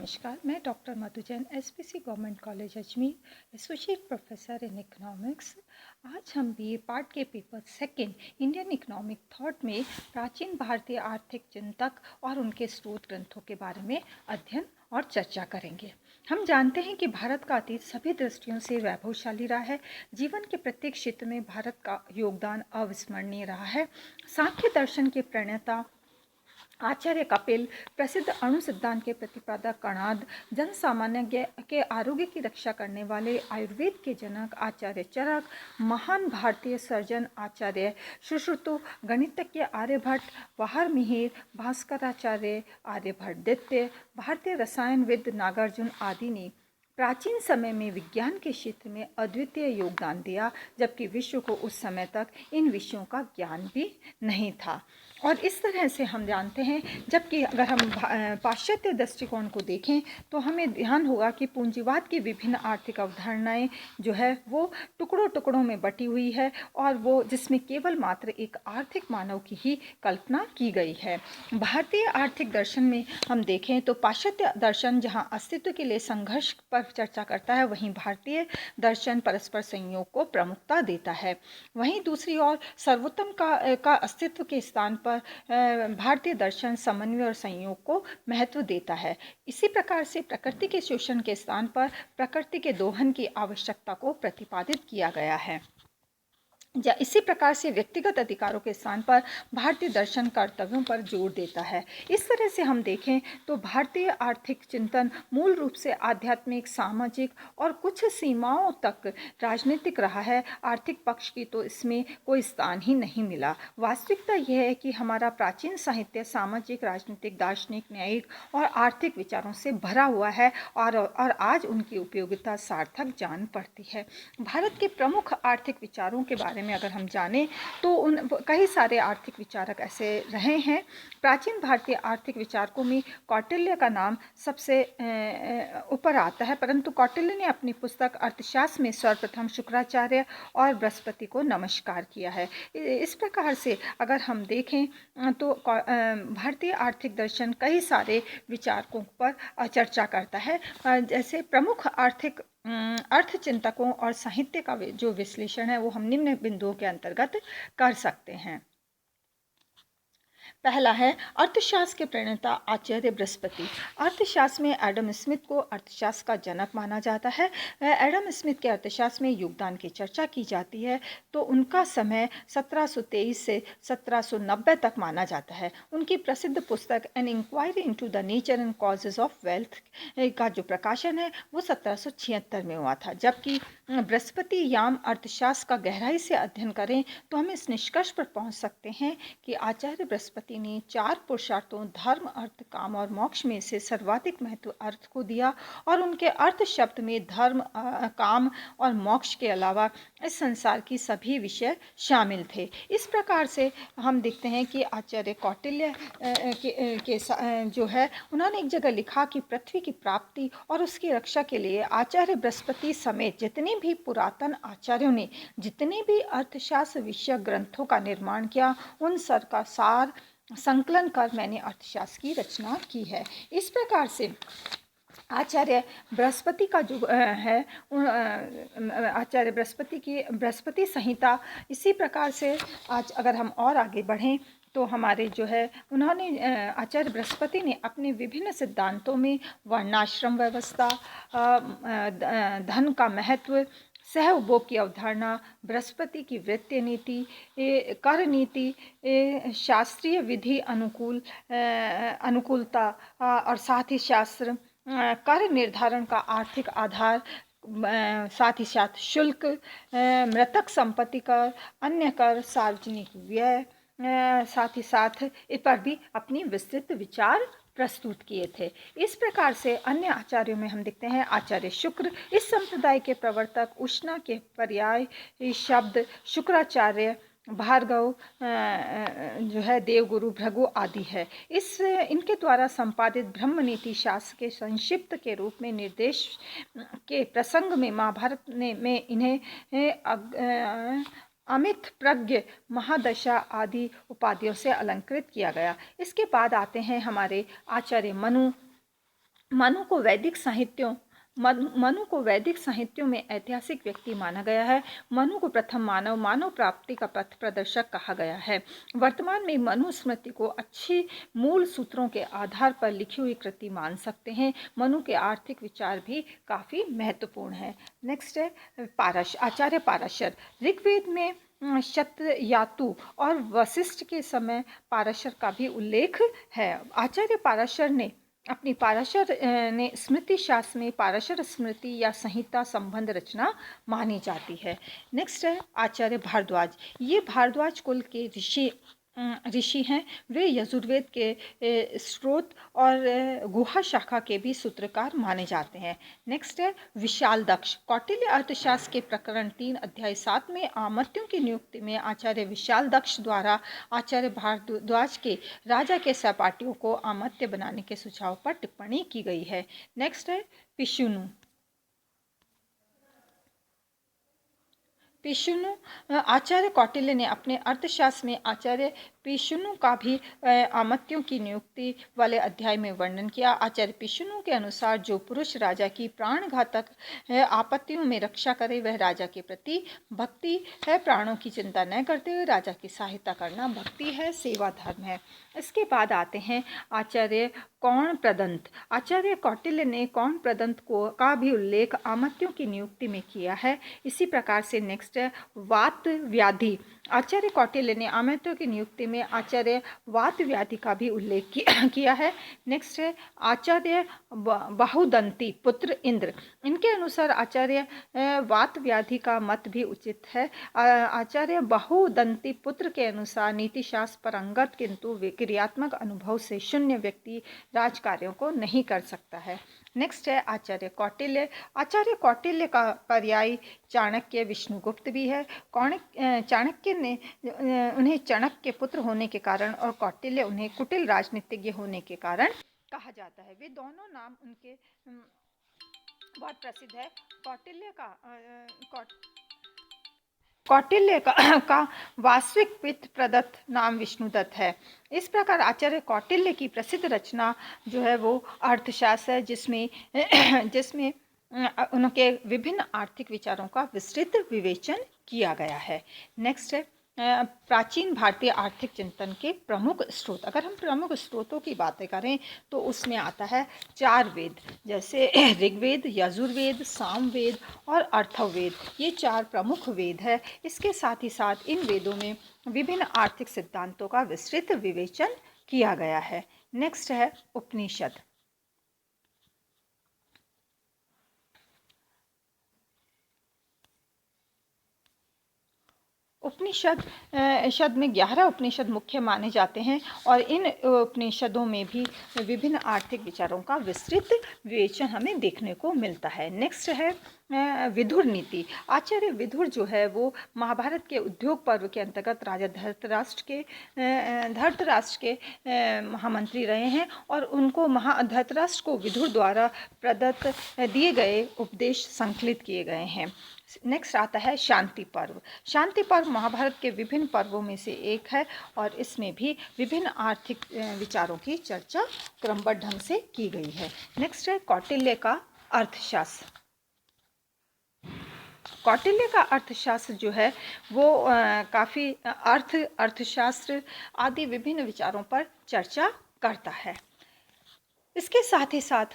नमस्कार, मैं doctor Madhu Jain, SPC government college Ajmer, associate professor in economics. आज हम बीए पार्ट के paper second Indian economic thought में प्राचीन भारतीय आर्थिक चिंतक और उनके स्रोत ग्रंथों के बारे में अध्ययन और चर्चा करेंगे। हम जानते हैं कि भारत का अतीत सभी दृष्टियों से वैभवशाली रहा है। जीवन के प्रत्येक क्षेत्र में भारत का योगदान अविस्मरणीय रहा है। सांख्य दर्शन के प्रणेता आचार्य कपिल, प्रसिद्ध अणु सिद्धांत के प्रतिपादक कणाद, जन सामान्य के आरोग्य की रक्षा करने वाले आयुर्वेद के जनक आचार्य चरक, महान भारतीय सर्जन आचार्य सुश्रुत, गणितज्ञ आर्यभट्ट, वाहर मिहिर, भास्कराचार्य आर्यभट्ट, भारतीय रसायनविद नागार्जुन आदि ने प्राचीन समय में विज्ञान के क्षेत्र में अद्वितीय योगदान दिया, जबकि विश्व को उस समय तक इन विषयों का ज्ञान भी नहीं था। और इस तरह से हम जानते हैं, जबकि अगर हम पाश्चात्य दृष्टिकोण को देखें तो हमें ध्यान होगा कि पूंजीवाद की विभिन्न आर्थिक अवधारणाएं जो है वो टुकड़ों टुकड़ों में बटी हुई है, और वो जिसमें केवल मात्र एक आर्थिक मानव की ही कल्पना की गई है। भारतीय आर्थिक दर्शन में हम देखें तो पाश्चात्य दर्शन जहाँ अस्तित्व के लिए संघर्ष पर चर्चा करता है, वहीं भारतीय दर्शन परस्पर संयोग को प्रमुखता देता है। वहीं दूसरी ओर सर्वोत्तम का अस्तित्व के स्थान पर भारतीय दर्शन समन्वय और संयोग को महत्व देता है। इसी प्रकार से प्रकृति के शोषण के स्थान पर प्रकृति के दोहन की आवश्यकता को प्रतिपादित किया गया है। इसी प्रकार से व्यक्तिगत अधिकारों के स्थान पर भारतीय दर्शन कर्तव्यों पर जोर देता है। इस तरह से हम देखें तो भारतीय आर्थिक चिंतन मूल रूप से आध्यात्मिक, सामाजिक और कुछ सीमाओं तक राजनीतिक रहा है। आर्थिक पक्ष की तो इसमें कोई स्थान ही नहीं मिला। वास्तविकता यह है कि हमारा प्राचीन साहित्य सामाजिक, राजनीतिक, दार्शनिक, न्यायिक और आर्थिक विचारों से भरा हुआ है, और आज उनकी उपयोगिता सार्थक जान पड़ती है। भारत के प्रमुख आर्थिक विचारों के बारे में अगर हम जानें तो कई सारे आर्थिक विचारक ऐसे रहे हैं। प्राचीन भारतीय आर्थिक विचारकों में कौटिल्य का नाम सबसे ऊपर आता है, परंतु कौटिल्य ने अपनी पुस्तक अर्थशास्त्र में सर्वप्रथम शुक्राचार्य और बृहस्पति को नमस्कार किया है। इस प्रकार से अगर हम देखें तो भारतीय आर्थिक दर्शन कई सारे विचारकों पर चर्चा करता है। जैसे प्रमुख अर्थ चिंतकों और साहित्य का जो विश्लेषण है वो हम निम्न बिंदुओं के अंतर्गत कर सकते हैं। पहला है अर्थशास्त्र के प्रणेता आचार्य बृहस्पति। अर्थशास्त्र में एडम स्मिथ को अर्थशास्त्र का जनक माना जाता है। एडम स्मिथ के अर्थशास्त्र में योगदान की चर्चा की जाती है तो उनका समय 1723 से 1790 तक माना जाता है। उनकी प्रसिद्ध पुस्तक an inquiry into the nature and causes of wealth का जो प्रकाशन है वो 1776 में हुआ था। जबकि बृहस्पति याम अर्थशास्त्र का गहराई से अध्ययन करें तो हम इस निष्कर्ष पर पहुंच सकते हैं कि आचार्य बृहस्पति ने 4 पुरुषार्थों धर्म, अर्थ, काम और मोक्ष में से सर्वाधिक महत्व अर्थ को दिया, और उनके अर्थ शब्द में धर्म, काम और मोक्ष के अलावा इस संसार की सभी विषय शामिल थे। इस प्रकार से हम देखते हैं कि आचार्य कौटिल्य के जो है उन्होंने एक जगह लिखा कि पृथ्वी की प्राप्ति और उसकी रक्षा के लिए आचार्य बृहस्पति समेत जितने भी पुरातन आचार्यों ने जितने भी अर्थशास्त्र विषय ग्रंथों का निर्माण किया, उन सब का सार संकलन कर मैंने अर्थशास्त्र की रचना की है। इस प्रकार से आचार्य बृहस्पति का जो है आचार्य बृहस्पति की बृहस्पति संहिता, इसी प्रकार से आज अगर हम और आगे बढ़ें तो हमारे जो है उन्होंने आचार्य बृहस्पति ने अपने विभिन्न सिद्धांतों में वर्णाश्रम व्यवस्था, धन का महत्व, सह उपभोग की अवधारणा, बृहस्पति की वृत्तीय नीति, कर नीति, शास्त्रीय विधि अनुकूलता और साथ ही शास्त्र, कर निर्धारण का आर्थिक आधार, साथ ही साथ शुल्क, मृतक संपत्ति कर, अन्य कर, सार्वजनिक व्यय, साथ ही साथ इस पर भी अपनी विस्तृत विचार प्रस्तुत किए थे। इस प्रकार से अन्य आचार्यों में हम देखते हैं आचार्य शुक्र, इस संप्रदाय के प्रवर्तक, उष्णा के पर्याय शब्द शुक्राचार्य, भार्गव जो है देवगुरु, भृगु आदि है। इनके द्वारा संपादित ब्रह्मनीति शास्त्र के संक्षिप्त के रूप में निर्देश के प्रसंग में महाभारत में इन्हें अमित प्रज्ञ, महादशा आदि उपाधियों से अलंकृत किया गया। इसके बाद आते हैं हमारे आचार्य मनु, मनु को वैदिक साहित्यों में ऐतिहासिक व्यक्ति माना गया है। मनु को प्रथम मानव प्राप्ति का पथ प्रदर्शक कहा गया है। वर्तमान में मनु स्मृति को अच्छी मूल सूत्रों के आधार पर लिखी हुई कृति मान सकते हैं। मनु के आर्थिक विचार भी काफ़ी महत्वपूर्ण है। नेक्स्ट है आचार्य पाराशर। ऋग्वेद में शतयातु और वशिष्ठ के समय पाराशर का भी उल्लेख है। आचार्य पाराशर ने स्मृति शास्त्र में पाराशर स्मृति या संहिता संबंध रचना मानी जाती है। नेक्स्ट है आचार्य भारद्वाज। ये भारद्वाज कुल के ऋषि हैं। वे यजुर्वेद के स्रोत और गुहा शाखा के भी सूत्रकार माने जाते हैं। नेक्स्ट है विशाल दक्ष। कौटिल्य अर्थशास्त्र के प्रकरण 3 अध्याय 7 में आमत्यों की नियुक्ति में आचार्य विशाल दक्ष द्वारा आचार्य भारद्वाज के राजा के सहपाठियों को आमत्य बनाने के सुझाव पर टिप्पणी की गई है। नेक्स्ट है पिशुनु। आचार्य कौटिल्य ने अपने अर्थशास्त्र में आचार्य पिशुनु का भी आमत्यों की नियुक्ति वाले अध्याय में वर्णन किया। आचार्य पिशुनु के अनुसार जो पुरुष राजा की प्राणघातक आपत्तियों में रक्षा करे वह राजा के प्रति भक्ति है। प्राणों की चिंता न करते हुए राजा की सहायता करना भक्ति है, सेवा धर्म है। इसके बाद आते हैं आचार्य कौण प्रदंत। आचार्य कौटिल्य ने कौण प्रदंत का भी उल्लेख आमत्यों की नियुक्ति में किया है। इसी प्रकार से नेक्स्ट है वात व्याधि। आचार्य कौटिल्य ने आमत्यों की नियुक्ति में आचार्य वात व्याधि का भी उल्लेख किया है। नेक्स्ट है आचार्य बहुदंती पुत्र इंद्र। इनके अनुसार आचार्य वात व्याधि का मत भी उचित है। आचार्य बहुदंती पुत्र के अनुसार नीतिशास्त्र पर अंगत किंतु क्रियात्मक अनुभव से शून्य व्यक्ति राजकार्यों को नहीं कर सकता है। नेक्स्ट है आचार्य कौटिल्य। आचार्य कौटिल्य का पर्याय चाणक्य विष्णुगुप्त भी है। चाणक्य ने उन्हें चाणक्य के पुत्र होने के कारण और कौटिल्य उन्हें कुटिल राजनीतिज्ञ होने के कारण कहा जाता है। वे दोनों नाम उनके बहुत प्रसिद्ध है। कौटिल्य का वास्तविक पितृ प्रदत्त नाम विष्णुदत्त है। इस प्रकार आचार्य कौटिल्य की प्रसिद्ध रचना जो है वो अर्थशास्त्र है, जिसमें उनके विभिन्न आर्थिक विचारों का विस्तृत विवेचन किया गया है। नेक्स्ट है प्राचीन भारतीय आर्थिक चिंतन के प्रमुख स्रोत। अगर हम प्रमुख स्रोतों की बातें करें तो उसमें आता है 4 वेद, जैसे ऋग्वेद, यजुर्वेद, सामवेद और अथर्ववेद। ये 4 प्रमुख वेद है। इसके साथ ही साथ इन वेदों में विभिन्न आर्थिक सिद्धांतों का विस्तृत विवेचन किया गया है। नेक्स्ट है उपनिषद। उपनिषद में 11 उपनिषद मुख्य माने जाते हैं और इन उपनिषदों में भी विभिन्न आर्थिक विचारों का विस्तृत विवेचन हमें देखने को मिलता है। नेक्स्ट है विदुर नीति। आचार्य विदुर जो है वो महाभारत के उद्योग पर्व के अंतर्गत राजा धृतराष्ट्र के महामंत्री रहे हैं और उनको धृतराष्ट्र को विदुर द्वारा प्रदत्त दिए गए उपदेश संकलित किए गए हैं। नेक्स्ट आता है शांति पर्व। शांति पर्व महाभारत के विभिन्न पर्वों में से एक है और इसमें भी विभिन्न आर्थिक विचारों की चर्चा क्रमबद्ध ढंग से की गई है। नेक्स्ट है कौटिल्य का अर्थशास्त्र। कौटिल्य का अर्थशास्त्र जो है वो काफ़ी अर्थशास्त्र आदि विभिन्न विचारों पर चर्चा करता है। इसके साथ ही साथ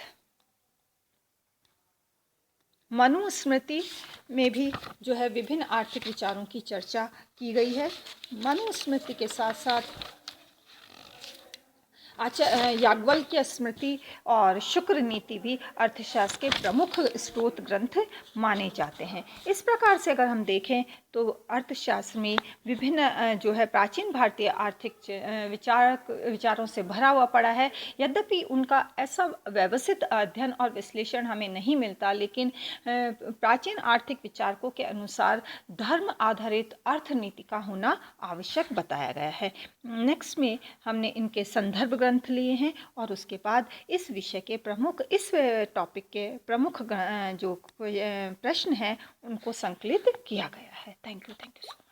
मनुस्मृति में भी जो है विभिन्न आर्थिक विचारों की चर्चा की गई है। मनुस्मृति के साथ साथ याज्ञवल्क्य स्मृति और शुक्र नीति भी अर्थशास्त्र के प्रमुख स्रोत ग्रंथ माने जाते हैं। इस प्रकार से अगर हम देखें तो अर्थशास्त्र में विभिन्न जो है प्राचीन भारतीय आर्थिक विचारों से भरा हुआ पड़ा है। यद्यपि उनका ऐसा व्यवस्थित अध्ययन और विश्लेषण हमें नहीं मिलता, लेकिन प्राचीन आर्थिक विचारकों के अनुसार धर्म आधारित अर्थनीति का होना आवश्यक बताया गया है। नेक्स्ट में हमने इनके संदर्भ ग्रंथ लिए हैं और उसके बाद इस विषय के इस टॉपिक के प्रमुख जो प्रश्न हैं उनको संकलित किया गया है। Thank you so much.